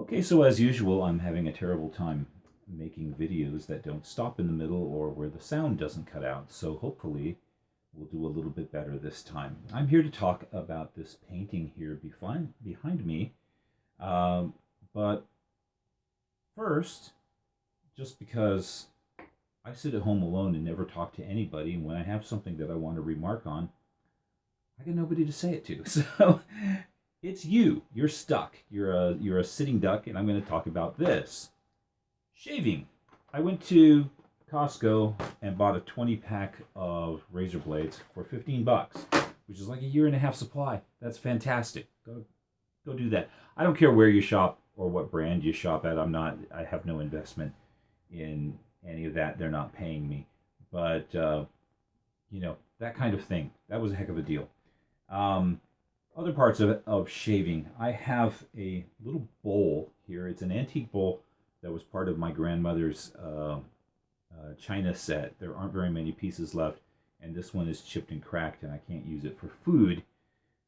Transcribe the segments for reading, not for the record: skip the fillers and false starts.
Okay, so as usual, I'm having a terrible time making videos that don't stop in the middle or where the sound doesn't cut out. So hopefully we'll do a little bit better this time. I'm here to talk about this painting here behind me. Um, but first, just because I sit at home alone and never talk to anybody, and when I have something that I want to remark on, I got nobody to say it to. So it's you. You're stuck. You're a sitting duck, and I'm going to talk about this. Shaving. I went to Costco and bought a 20 pack of razor blades for 15 bucks, which is like a year and a half supply. That's fantastic. Go do that. I don't care where you shop or what brand you shop at. I have no investment in any of that. They're not paying me. But that kind of thing. That was a heck of a deal. Um, Other parts of shaving. I have a little bowl here. It's an antique bowl that was part of my grandmother's china set. There aren't very many pieces left, and this one is chipped and cracked, and I can't use it for food.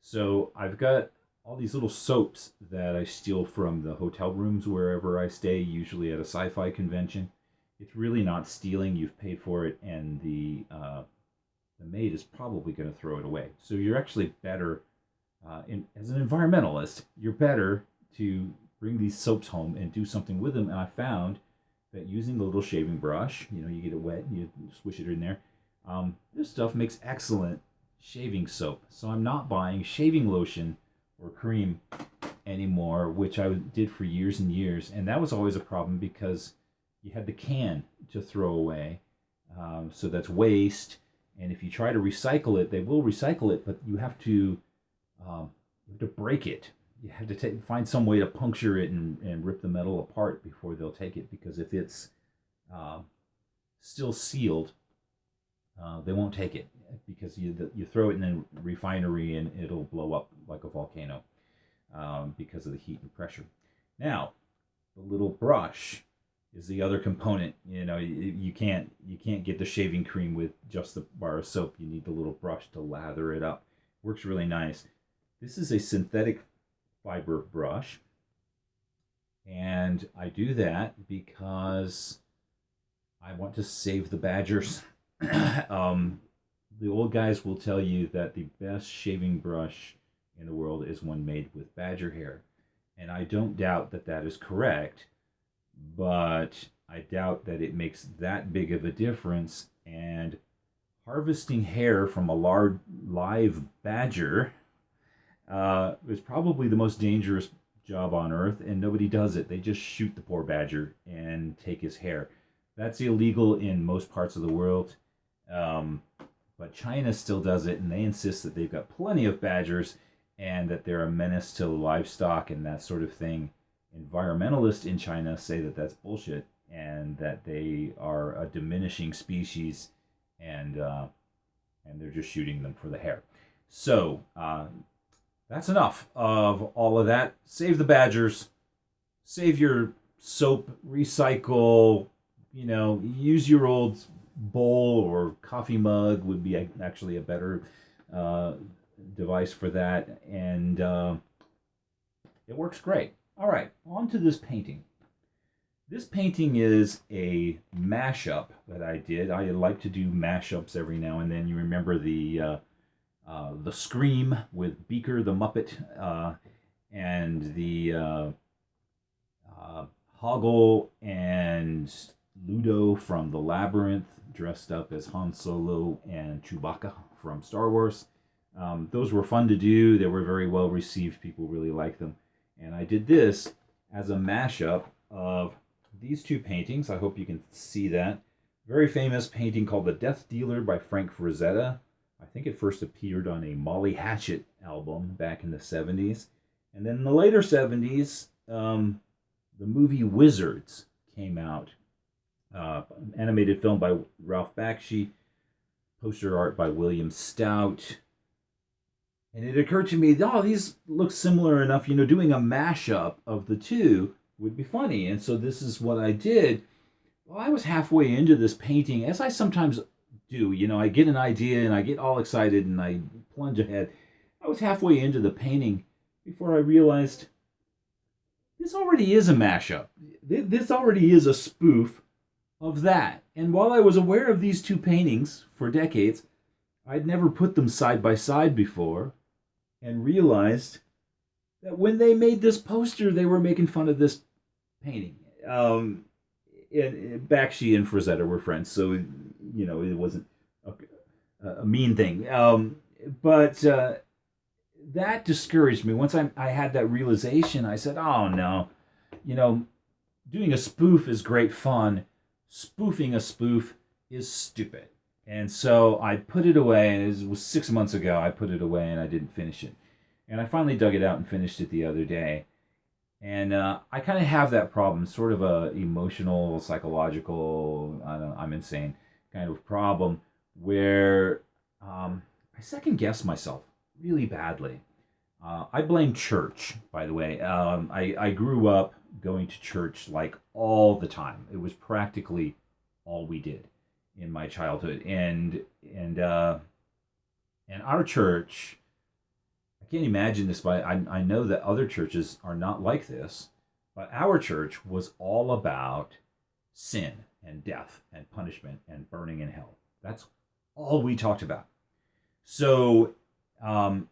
So I've got all these little soaps that I steal from the hotel rooms wherever I stay, usually at a sci-fi convention. It's really not stealing. You've paid for it, and the maid is probably going to throw it away. So you're actually better, as an environmentalist, you're better to bring these soaps home and do something with them. And I found that using the little shaving brush, you get it wet and you swish it in there. This stuff makes excellent shaving soap. So I'm not buying shaving lotion or cream anymore, which I did for years and years. And that was always a problem because you had the can to throw away. So that's waste. And if you try to recycle it, they will recycle it, but you have to break it. You have to find some way to puncture it and rip the metal apart before they'll take it. Because if it's still sealed, they won't take it because you throw it in a refinery and it'll blow up like a volcano because of the heat and pressure. Now, the little brush is the other component. You can't get the shaving cream with just the bar of soap. You need the little brush to lather it up. Works really nice. This is a synthetic fiber brush, and I do that because I want to save the badgers. The old guys will tell you that the best shaving brush in the world is one made with badger hair, and I don't doubt that that is correct, but I doubt that it makes that big of a difference. And harvesting hair from a large live badger is probably the most dangerous job on earth, and nobody does it. They just shoot the poor badger and take his hair. That's illegal in most parts of the world, but China still does it, and they insist that they've got plenty of badgers and that they're a menace to livestock and that sort of thing. Environmentalists in China say that that's bullshit and that they are a diminishing species, and they're just shooting them for the hair. So that's enough of all of that. Save the badgers. Save your soap. Recycle. Use your old bowl or coffee mug would be actually a better device for that, and it works great. All right, on to this painting. This painting is a mashup that I did. I like to do mashups every now and then. You remember the Scream with Beaker the Muppet and the Hoggle and Ludo from The Labyrinth dressed up as Han Solo and Chewbacca from Star Wars. Those were fun to do. They were very well received. People really liked them. And I did this as a mashup of these two paintings. I hope you can see that. Very famous painting called The Death Dealer by Frank Frazetta. I think it first appeared on a Molly Hatchet album back in the 70s. And then in the later 70s, the movie Wizards came out. An animated film by Ralph Bakshi, poster art by William Stout. And it occurred to me, these look similar enough, doing a mashup of the two would be funny. And so this is what I did. Well, I was halfway into this painting, as I sometimes do. I get an idea and I get all excited and I plunge ahead. I was halfway into the painting before I realized this already is a mashup. This already is a spoof of that. And while I was aware of these two paintings for decades, I'd never put them side by side before and realized that when they made this poster, they were making fun of this painting. Bakshi and Frazetta were friends, so it wasn't a mean thing. But that discouraged me. Once I had that realization, I said, "Oh no, doing a spoof is great fun. Spoofing a spoof is stupid." And so I put it away, and it was 6 months ago. I put it away, and I didn't finish it. And I finally dug it out and finished it the other day. And I kind of have that problem, sort of a emotional, psychological, I'm insane kind of problem, where I second guess myself really badly. I blame church, by the way. I grew up going to church like all the time. It was practically all we did in my childhood, and our church. I can't imagine this, but I know that other churches are not like this. But our church was all about sin and death and punishment and burning in hell. That's all we talked about. So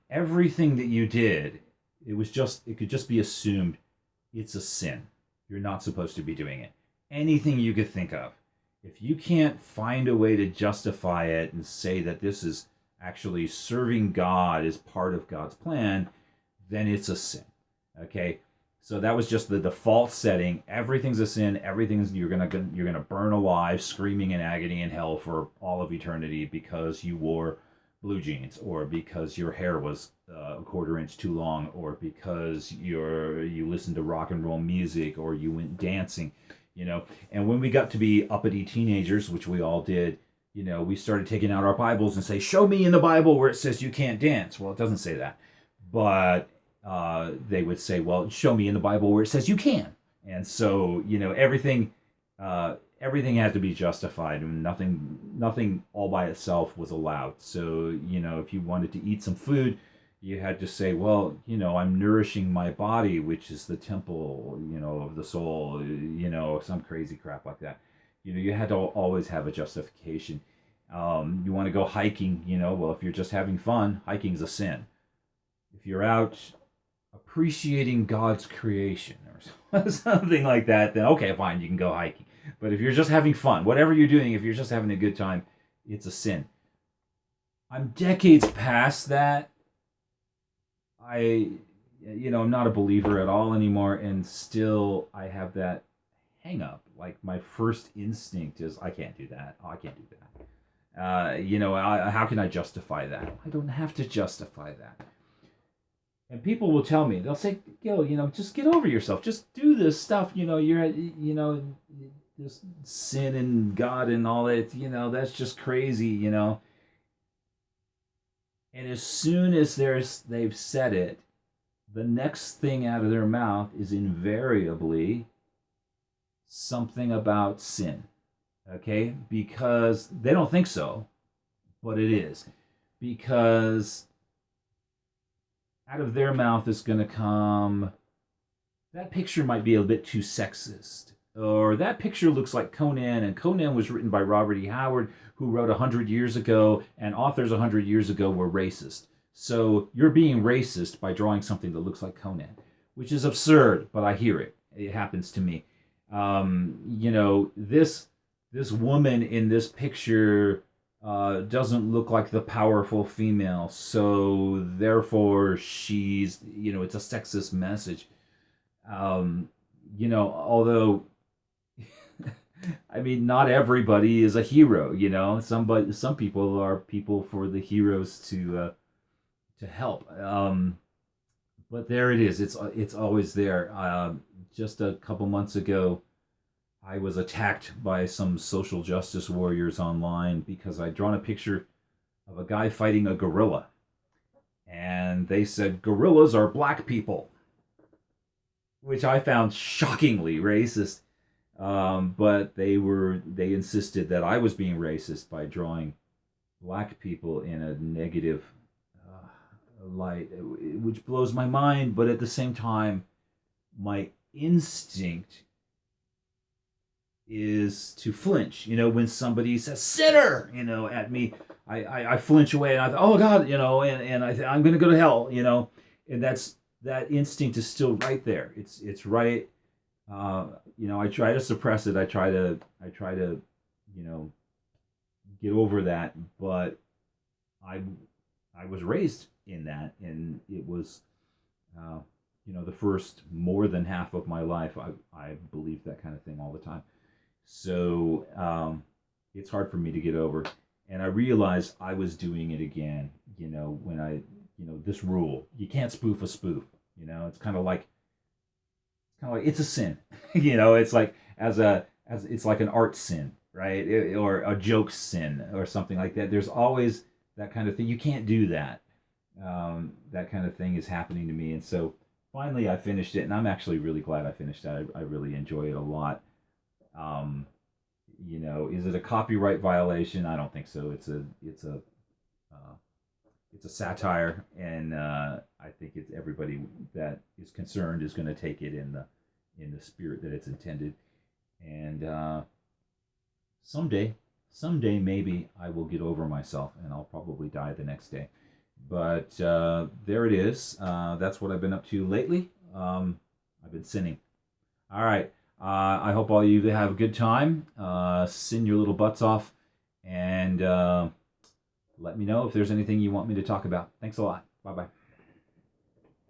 everything that you did, it could just be assumed it's a sin. You're not supposed to be doing it. Anything you could think of. If you can't find a way to justify it and say that this is actually serving God is part of God's plan, then it's a sin. Okay? So that was just the default setting. Everything's a sin. Everything's you're gonna burn alive, screaming in agony in hell for all of eternity because you wore blue jeans, or because your hair was a quarter inch too long, or because you listened to rock and roll music, or you went dancing, And when we got to be uppity teenagers, which we all did, we started taking out our Bibles and say, "Show me in the Bible where it says you can't dance." Well, it doesn't say that, but they would say, "Well, show me in the Bible where it says you can." And so, everything had to be justified, and nothing all by itself was allowed. So, if you wanted to eat some food, you had to say, "Well, I'm nourishing my body, which is the temple, of the soul," some crazy crap like that. You had to always have a justification. You want to go hiking, well, if you're just having fun, hiking's a sin. If you're out appreciating God's creation or something like that, then okay, fine, you can go hiking. But if you're just having fun, whatever you're doing, if you're just having a good time, it's a sin. I'm decades past that. I'm not a believer at all anymore, and still I have that hang up. Like, my first instinct is, I can't do that. Oh, I can't do that. How can I justify that? I don't have to justify that. And people will tell me, they'll say, Gil, just get over yourself. Just do this stuff. You're, this sin and God and all that, that's just crazy, And as soon as they've said it, the next thing out of their mouth is invariably something about sin. Okay? Because they don't think so, but it is. Because out of their mouth is going to come, that picture might be a bit too sexist. Or that picture looks like Conan, and Conan was written by Robert E. Howard, who wrote 100 years ago, and authors 100 years ago were racist. So you're being racist by drawing something that looks like Conan, which is absurd, but I hear it. It happens to me. This woman in this picture doesn't look like the powerful female, so therefore she's, it's a sexist message. Although I mean, not everybody is a hero, some people are people for the heroes to help. But there it is. It's always there. Just a couple months ago, I was attacked by some social justice warriors online because I'd drawn a picture of a guy fighting a gorilla. And they said, "Gorillas are black people," which I found shockingly racist. But they insisted that I was being racist by drawing black people in a negative light, which blows my mind. But at the same time, my instinct is to flinch. When somebody says sinner, at me, I flinch away, and I thought, oh God, and I'm going to go to hell, and that instinct is still right there. It's right. I try to suppress it. I try to get over that, but I was raised in that, and it was, the first more than half of my life, I believed that kind of thing all the time. So it's hard for me to get over. And I realized I was doing it again, when this rule, you can't spoof a spoof, it's kind of like it's a sin, it's like as it's like an art sin, right? Or a joke sin or something like that. There's always that kind of thing. You can't do that. That kind of thing is happening to me. And so finally I finished it, and I'm actually really glad I finished that. I really enjoy it a lot. Is it a copyright violation? I don't think so. It's a satire, and I think it's everybody that is concerned is going to take it in the spirit that it's intended. And someday maybe I will get over myself, and I'll probably die the next day. But there it is. That's what I've been up to lately. I've been sinning. All right. I hope all you have a good time. Sin your little butts off, and let me know if there's anything you want me to talk about. Thanks a lot. Bye-bye.